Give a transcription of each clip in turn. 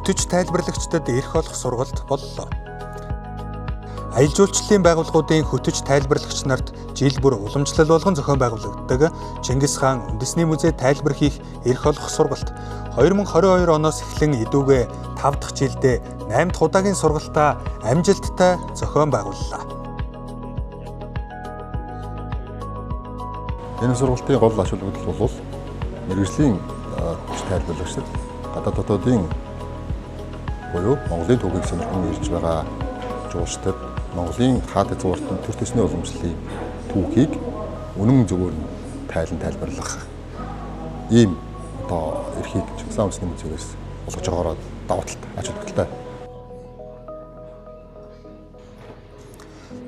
хөтөж тайлбарлагчдад эрх олох сургалт боллоо. Аялал жуулчлалын байгууллагуудын хөтөж тайлбарлагч нарт жил бүр уламжлал болгон зохион байгуулагддаг Чингис хаан үндэсний музей тайлбар хийх эрх олох сургалт 2022 оноос эхлэн эдүгээ 5 дахь жилдээ 8 дахь удаагийн сургалтаа амжилттай зохион байгууллаа. Энэ сургалтын гол ач холбогдол бол мэргэжлийн хөтөж тайлбарлагчид гадаад дотоодын буюу Монголын түүхийг сонирхон ирж байгаа жуулчдад Монголын хаад зургалтын төр төсний уламжлалын түүхийг үнэн зөвөр тайлбарлах ийм одоо эрхийг Чингис хаан үндэсний музейгээс олгож байгаагаар давуу талтай ач холбогдолтой.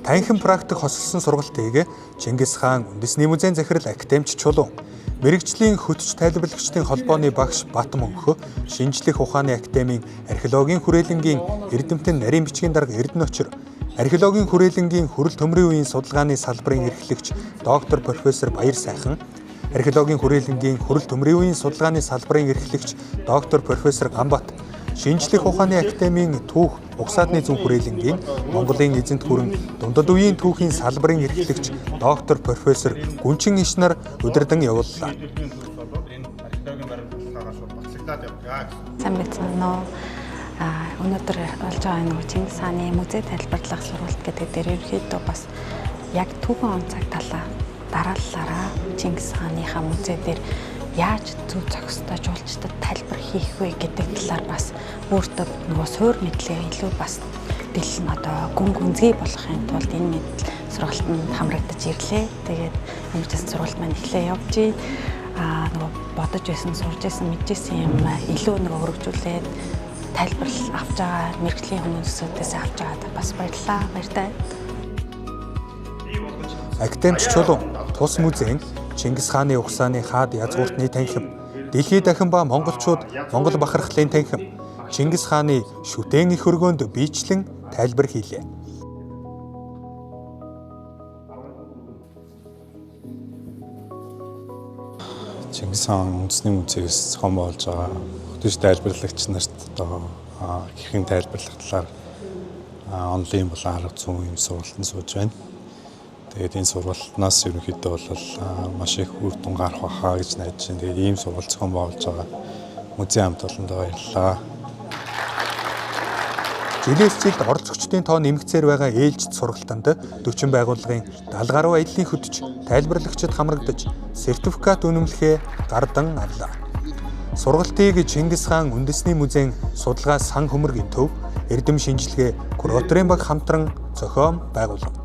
Танхим практик хосолсон сургалтыг Чингис хаан үндэсний музейн захирал академич Чулуун, мэрэгжлийн хөтөж тайлбарлагчдын холбооны багш Бат Мөнхө, шинжлэх ухааны академийн археологийн хүрээлэнгийн эрдэмтэн нарийн бичгийн дарга Эрдэнэчир, археологийн хүрээлэнгийн хөрөл төмрийн үеийн судалгааны салбарын эрхлэгч доктор профессор Баяр Сайхан, археологийн хүрээлэнгийн хөрөл төмрийн үеийн судалгааны салбарын эрхлэгч доктор профессор Гамбат, шинжлэх ухааны академийн түүх угсаатны зүүн хүрээлэнгийн Монголын эзэнт гүрэн дундад үеийн түүхийн салбарын эрхлэгч доктор профессор Гүнчин иш нар удирдан явууллаа. Сайн байна уу? Өнөөдөр болж байгаа нэг Чингис хааны музей тайлбарлах сургалт гэдэг дээр ерөнхийдөө бас яг түүхэн онцаг талаа дарааллаараа Чингис хааныхаа музей дээр яаж зөв зохистой жуулчдад тайлбар хийх вэ гэдэг талаар бас өөртөө нөгөө суур мэдлээ илүү бас дэлгэн одоо гүн гүнзгий болохын тулд энэ мэдл сургалтанд хамрагдаж ирлээ. Тэгээд энэ сургалт маань эхлээ явж нөгөө бодож байсан, сурж байсан, мэдчихсэн юм илүү нөгөө хөргөжүүлээд тайлбарлал авч байгаа мэрэгжлийн хүмүүстээс авч байгаадаа бас баярлалаа. Академич Чулуун тус музейн Чингис хааны угсааны хаад язгууртны танхим, дэлхийд дахин ба монголчууд Монгол бахархлын танхим, Чингис хааны шүтээн их өргөөнд биечлэн тайлбар хийлээ. Чингис хаан үндэсний музейгээс зохион байгуулж байгаа хөтөж тайлбарлагч нарт одоо хэрхэн тайлбарлах талаар онлайн болон арга зүйн юм сургалтанд сууж байна. Тэгээд энэ сургалтнаас ерөнхийдөө бол маш их үр дүн гарах байхаа гэж найдаж байна. Тэгээд ийм сургалт зохион байгуулж байгаа музей хамт олондоо баярлалаа. Жилээс жилд оролцогчдын тоо нэмэгцээр байгаа ээлжид сургалтанд 40 байгууллагын 70 гаруй аяллаа хөтөж тайлбарлагчид хамрагдаж сертификат үнэмлэхээ гардан авлаа. Сургалтыг Чингис хаан үндэсний музейн судалгаа сан хөмөргийн төв, эрдэм шинжилгээ кураторын баг хамтран зохион байгуулав.